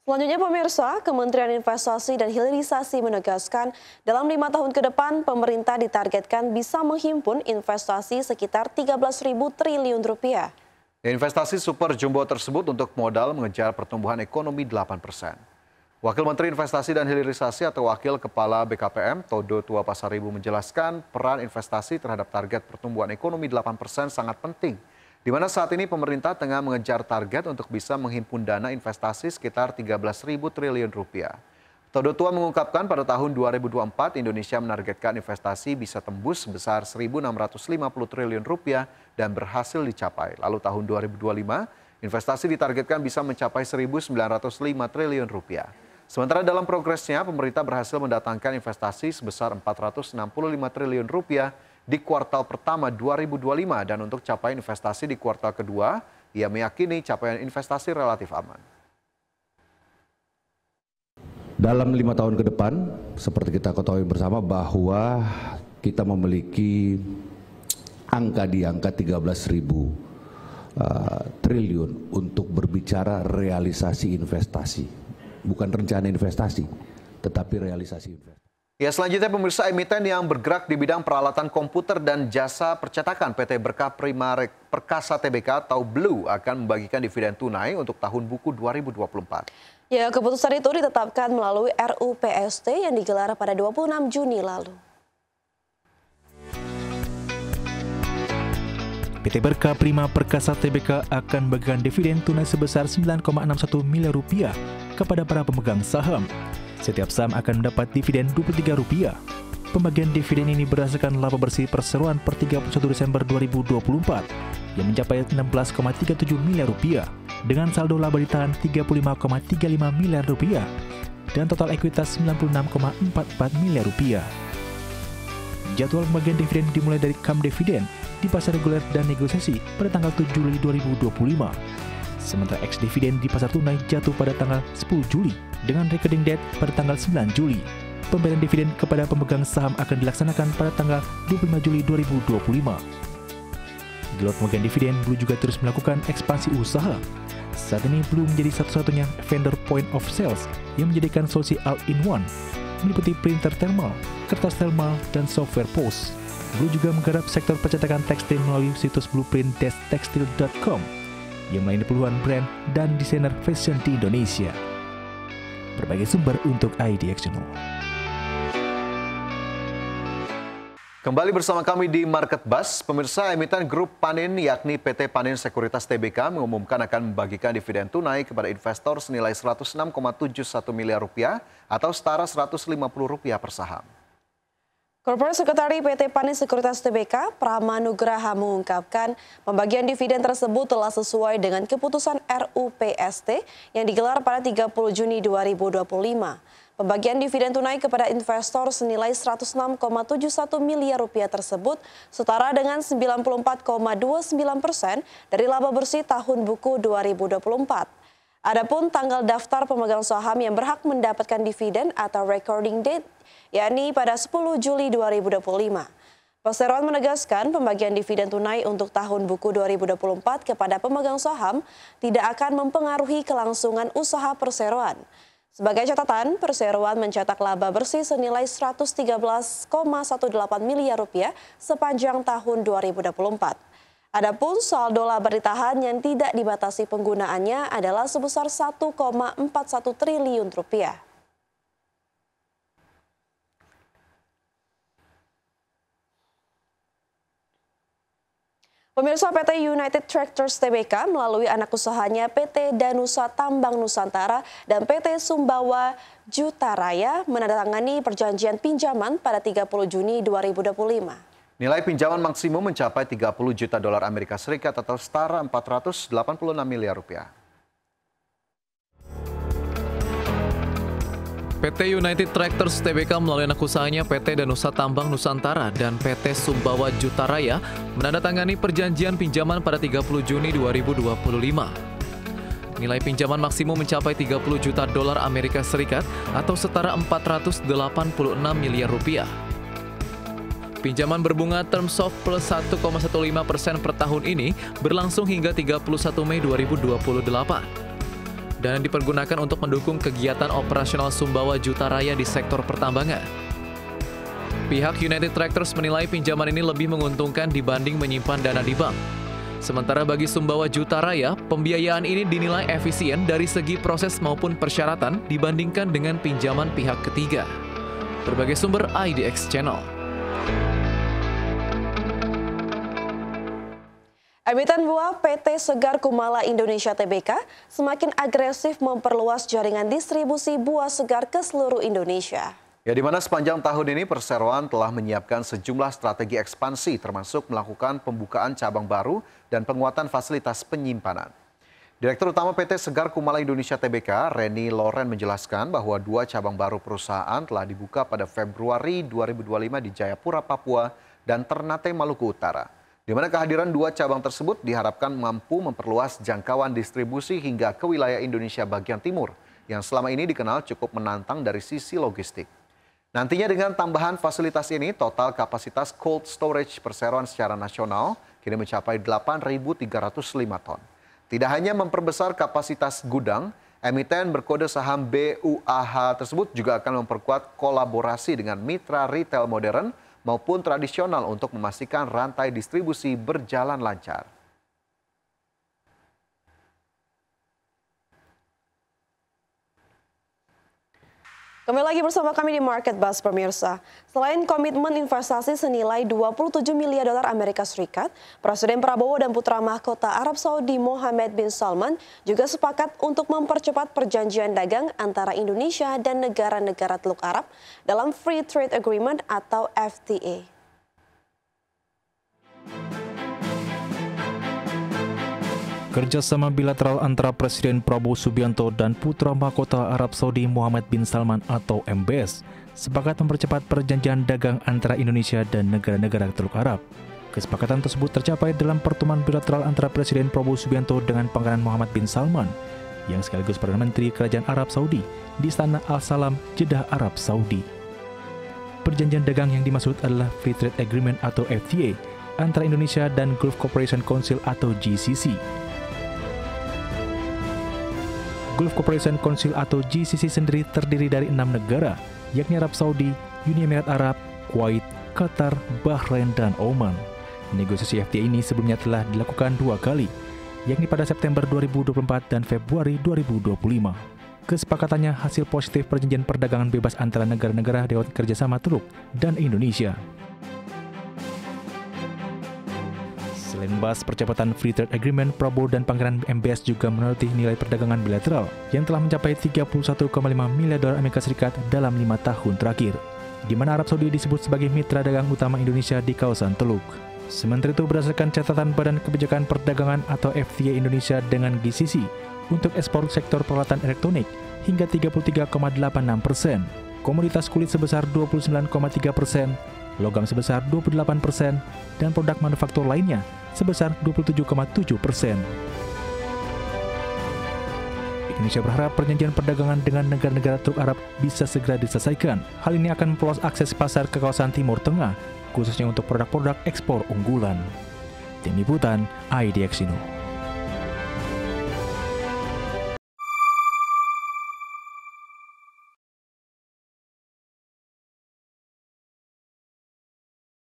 Selanjutnya pemirsa, Kementerian Investasi dan Hilirisasi menegaskan dalam 5 tahun ke depan pemerintah ditargetkan bisa menghimpun investasi sekitar 13.000 triliun rupiah. Investasi super jumbo tersebut untuk modal mengejar pertumbuhan ekonomi 8%. Wakil Menteri Investasi dan Hilirisasi atau Wakil Kepala BKPM, Todo Tua Pasaribu menjelaskan peran investasi terhadap target pertumbuhan ekonomi 8% sangat penting. Di mana saat ini pemerintah tengah mengejar target untuk bisa menghimpun dana investasi sekitar 13.000 triliun rupiah. Todo Tua mengungkapkan pada tahun 2024 Indonesia menargetkan investasi bisa tembus sebesar 1.650 triliun rupiah dan berhasil dicapai. Lalu tahun 2025 investasi ditargetkan bisa mencapai 1.905 triliun rupiah. Sementara dalam progresnya pemerintah berhasil mendatangkan investasi sebesar 465 triliun rupiah di kuartal pertama 2025 dan untuk capaian investasi di kuartal kedua, ia meyakini capaian investasi relatif aman. Dalam 5 tahun ke depan, seperti kita ketahui bersama bahwa kita memiliki angka di angka 13.000 triliun untuk berbicara realisasi investasi. Bukan rencana investasi, tetapi realisasi investasi. Ya, selanjutnya pemirsa, emiten yang bergerak di bidang peralatan komputer dan jasa percetakan PT Berkah Prima Perkasa Tbk atau Blue akan membagikan dividen tunai untuk tahun buku 2024. Ya, keputusan itu ditetapkan melalui RUPST yang digelar pada 26 Juni lalu. PT Berkah Prima Perkasa Tbk akan membagikan dividen tunai sebesar 9,61 miliar rupiah kepada para pemegang saham. Setiap saham akan mendapat dividen Rp23. Pembagian dividen ini berdasarkan laba bersih perseroan per 31 Desember 2024 yang mencapai 16,37 miliar rupiah dengan saldo laba ditahan 35,35 miliar rupiah dan total ekuitas 96,44 miliar rupiah. Jadwal pembagian dividen dimulai dari kam dividen di pasar reguler dan negosiasi pada tanggal 7 Juli 2025. Sementara ex-dividen di pasar tunai jatuh pada tanggal 10 Juli dengan rekening date pada tanggal 9 Juli. Pembayaran dividen kepada pemegang saham akan dilaksanakan pada tanggal 25 Juli 2025. Di luar pembagian dividen, Blue juga terus melakukan ekspansi usaha. Saat ini Blue menjadi satu-satunya vendor point of sales yang menjadikan solusi all-in-one, meliputi printer thermal, kertas thermal, dan software POS. Blue juga menggarap sektor percetakan tekstil melalui situs blueprint-textile.com yang melayani puluhan brand dan desainer fashion di Indonesia. Berbagai sumber untuk IDX Channel. Kembali bersama kami di Market Buzz, pemirsa, emiten grup Panin yakni PT Panin Sekuritas Tbk mengumumkan akan membagikan dividen tunai kepada investor senilai 106,71 miliar rupiah atau setara Rp150 per saham. Corporate Sekretari PT Panin Sekuritas Tbk, Prama Nugraha mengungkapkan pembagian dividen tersebut telah sesuai dengan keputusan RUPST yang digelar pada 30 Juni 2025. Pembagian dividen tunai kepada investor senilai 106,71 miliar rupiah tersebut setara dengan 94,29% dari laba bersih tahun buku 2024. Adapun tanggal daftar pemegang saham yang berhak mendapatkan dividen atau recording date yakni pada 10 Juli 2025. Perseroan menegaskan pembagian dividen tunai untuk tahun buku 2024 kepada pemegang saham tidak akan mempengaruhi kelangsungan usaha perseroan. Sebagai catatan, perseroan mencetak laba bersih senilai 113,18 miliar rupiah sepanjang tahun 2024. Adapun saldo laba ditahan yang tidak dibatasi penggunaannya adalah sebesar 1,41 triliun rupiah. Pemirsa, PT United Tractors Tbk melalui anak usahanya PT Danusa Tambang Nusantara dan PT Sumbawa Jutaraya menandatangani perjanjian pinjaman pada 30 Juni 2025. Nilai pinjaman maksimum mencapai 30 juta dolar Amerika Serikat atau setara 486 miliar rupiah. PT United Tractors Tbk melalui anak usahanya PT Danusa Tambang Nusantara dan PT Sumbawa Jutaraya menandatangani perjanjian pinjaman pada 30 Juni 2025. Nilai pinjaman maksimum mencapai 30 juta dolar Amerika Serikat atau setara 486 miliar rupiah. Pinjaman berbunga term SOFR plus 1,15% per tahun ini berlangsung hingga 31 Mei 2028. dan dipergunakan untuk mendukung kegiatan operasional Sumbawa Jutaraya di sektor pertambangan. Pihak United Tractors menilai pinjaman ini lebih menguntungkan dibanding menyimpan dana di bank. Sementara bagi Sumbawa Jutaraya, pembiayaan ini dinilai efisien dari segi proses maupun persyaratan dibandingkan dengan pinjaman pihak ketiga. Berbagai sumber IDX Channel. Emiten buah PT Segar Kumala Indonesia Tbk semakin agresif memperluas jaringan distribusi buah segar ke seluruh Indonesia. Ya, di mana sepanjang tahun ini perseroan telah menyiapkan sejumlah strategi ekspansi termasuk melakukan pembukaan cabang baru dan penguatan fasilitas penyimpanan. Direktur Utama PT Segar Kumala Indonesia Tbk, Reni Loren menjelaskan bahwa 2 cabang baru perusahaan telah dibuka pada Februari 2025 di Jayapura, Papua dan Ternate, Maluku Utara. Di mana kehadiran 2 cabang tersebut diharapkan mampu memperluas jangkauan distribusi hingga ke wilayah Indonesia bagian timur yang selama ini dikenal cukup menantang dari sisi logistik. Nantinya dengan tambahan fasilitas ini, total kapasitas cold storage perseroan secara nasional kini mencapai 8.305 ton. Tidak hanya memperbesar kapasitas gudang, emiten berkode saham BUAH tersebut juga akan memperkuat kolaborasi dengan mitra retail modern maupun tradisional untuk memastikan rantai distribusi berjalan lancar. Kembali lagi bersama kami di Market Buzz pemirsa. Selain komitmen investasi senilai 27 miliar dolar Amerika Serikat, Presiden Prabowo dan putra mahkota Arab Saudi Mohammed bin Salman juga sepakat untuk mempercepat perjanjian dagang antara Indonesia dan negara-negara Teluk Arab dalam Free Trade Agreement atau FTA. Kerjasama bilateral antara Presiden Prabowo Subianto dan putra mahkota Arab Saudi Mohammed bin Salman atau MBS sepakat mempercepat perjanjian dagang antara Indonesia dan negara-negara Teluk Arab. Kesepakatan tersebut tercapai dalam pertemuan bilateral antara Presiden Prabowo Subianto dengan Pangeran Mohammed bin Salman yang sekaligus Perdana Menteri Kerajaan Arab Saudi di Istana Al-Salam, Jeddah, Arab Saudi. Perjanjian dagang yang dimaksud adalah Free Trade Agreement atau FTA antara Indonesia dan Gulf Cooperation Council atau GCC. Gulf Cooperation Council atau GCC sendiri terdiri dari 6 negara, yakni Arab Saudi, Uni Emirat Arab, Kuwait, Qatar, Bahrain, dan Oman. Negosiasi FTA ini sebelumnya telah dilakukan 2 kali, yakni pada September 2024 dan Februari 2025. Kesepakatannya hasil positif perjanjian perdagangan bebas antara negara-negara Dewan Kerjasama Teluk dan Indonesia. Selain membahas percepatan Free Trade Agreement, Prabowo dan Pangeran MBS juga menyoroti nilai perdagangan bilateral yang telah mencapai 31,5 miliar dolar Amerika Serikat dalam 5 tahun terakhir, di mana Arab Saudi disebut sebagai mitra dagang utama Indonesia di kawasan Teluk. Sementara itu, berdasarkan catatan Badan Kebijakan Perdagangan atau FTA Indonesia dengan GCC untuk ekspor sektor peralatan elektronik hingga 33,86%, komoditas kulit sebesar 29,3%, logam sebesar 28%, dan produk manufaktur lainnya sebesar 27,7%. Indonesia berharap perjanjian perdagangan dengan negara-negara Teluk Arab bisa segera diselesaikan. Hal ini akan memperluas akses pasar ke kawasan Timur Tengah, khususnya untuk produk-produk ekspor unggulan. Tim Liputan IDX Indo.